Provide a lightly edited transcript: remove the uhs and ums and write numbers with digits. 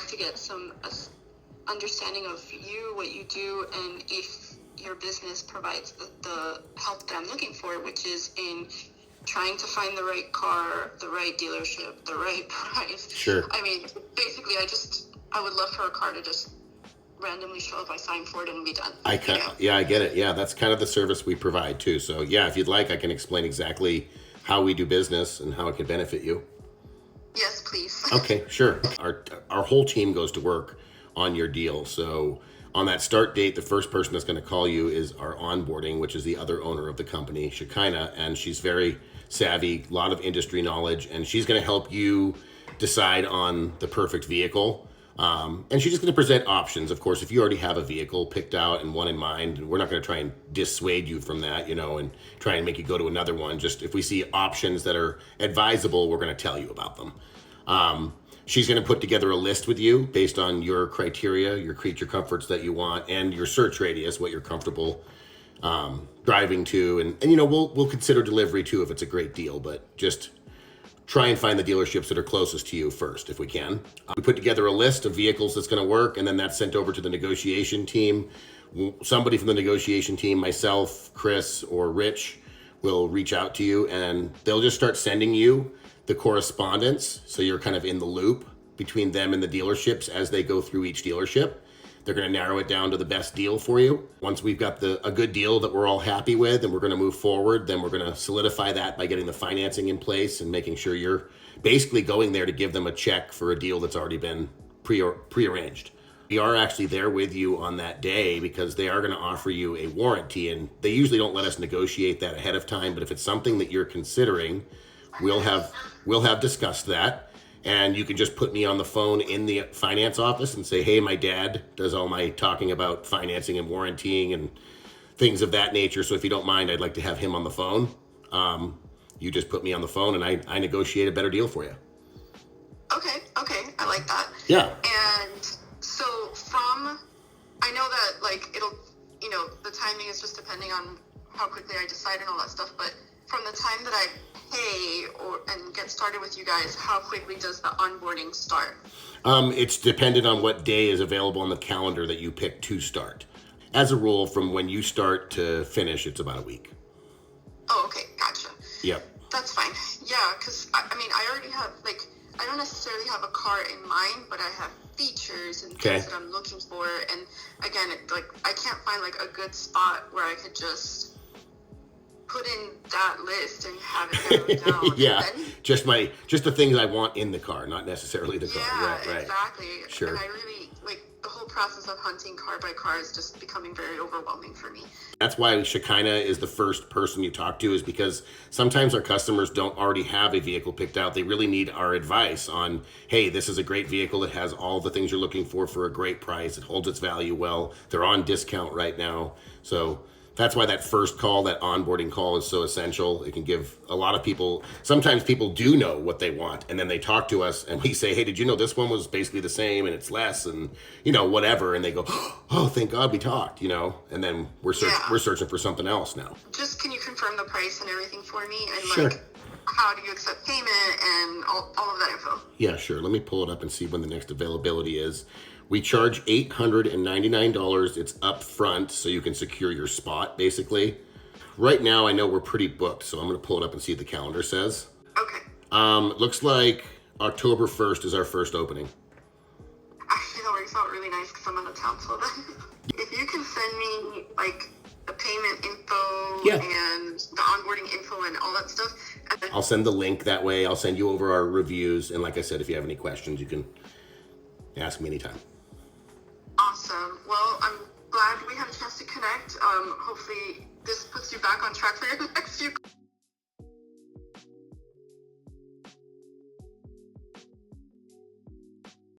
love to get some understanding of you, what you do, and if your business provides the help that I'm looking for, which is in trying to find the right car, the right dealership, the right price. Sure. I mean, basically, I would love for a car to just randomly show up, I sign for it, and be done. I get it. Yeah, that's kind of the service we provide too. So yeah, if you'd like, I can explain exactly how we do business and how it can benefit you. Yes, please. Okay, sure. Our whole team goes to work on your deal. So on that start date, the first person that's going to call you is our onboarding, which is the other owner of the company, Shekinah, and she's very savvy, a lot of industry knowledge, and she's going to help you decide on the perfect vehicle. And she's just going to present options. Of course, if you already have a vehicle picked out and one in mind, we're not going to try and dissuade you from that, and try and make you go to another one. Just if we see options that are advisable, we're going to tell you about them. She's going to put together a list with you based on your criteria, your creature comforts that you want, and your search radius, what you're comfortable driving to. And we'll consider delivery too if it's a great deal, but just try and find the dealerships that are closest to you first if we can. We put together a list of vehicles that's going to work, and then that's sent over to the negotiation team. Somebody from the negotiation team, myself, Chris, or Rich, will reach out to you, and they'll just start sending you the correspondence, so you're kind of in the loop between them and the dealerships as they go through each dealership. They're going to narrow it down to the best deal for you. Once we've got a good deal that we're all happy with and we're going to move forward, then we're going to solidify that by getting the financing in place and making sure you're basically going there to give them a check for a deal that's already been prearranged. We are actually there with you on that day because they are going to offer you a warranty, and they usually don't let us negotiate that ahead of time, but if it's something that you're considering, we'll have discussed that. And you can just put me on the phone in the finance office and say, hey, my dad does all my talking about financing and warrantying and things of that nature. So if you don't mind, I'd like to have him on the phone. You just put me on the phone and I negotiate a better deal for you. Okay. I like that. Yeah. And so I know that it'll, the timing is just depending on how quickly I decide and all that stuff, but from the time that I pay and get started with you guys, how quickly does the onboarding start? It's dependent on what day is available on the calendar that you pick to start. As a rule, from when you start to finish, it's about a week. Oh, okay, gotcha. Yep. That's fine. Yeah, because I already have I don't necessarily have a car in mind, but I have features and things that I'm looking for. And again, I can't find a good spot where I could just put in that list and have it narrowed down. Yeah, just the things I want in the car, not necessarily the car. Yeah, right. Exactly. Sure. And I really the whole process of hunting car by car is just becoming very overwhelming for me. That's why Shekinah is the first person you talk to, is because sometimes our customers don't already have a vehicle picked out. They really need our advice on, hey, this is a great vehicle. It has all the things you're looking for a great price. It holds its value well. They're on discount right now. So that's why that first call, that onboarding call, is so essential. It can give a lot of people, sometimes people do know what they want, and then they talk to us and we say, hey, did you know this one was basically the same and it's less and whatever, and they go, oh, thank God we talked, and then we're searching for something else now. Just can you confirm the price and everything for me, and sure. How do you accept payment and all of that info? Yeah, sure. Let me pull it up and see when the next availability is. We charge $899. It's up front, so you can secure your spot, basically. Right now, I know we're pretty booked, so I'm going to pull it up and see what the calendar says. Okay. Looks like October 1st is our first opening. Actually, that works out really nice because I'm out of town, so then if you can send me, the payment info and the onboarding info and all that stuff. I'll send the link that way. I'll send you over our reviews, and like I said, if you have any questions, you can ask me anytime. Awesome. Well, I'm glad we had a chance to connect. Hopefully this puts you back on track for your next few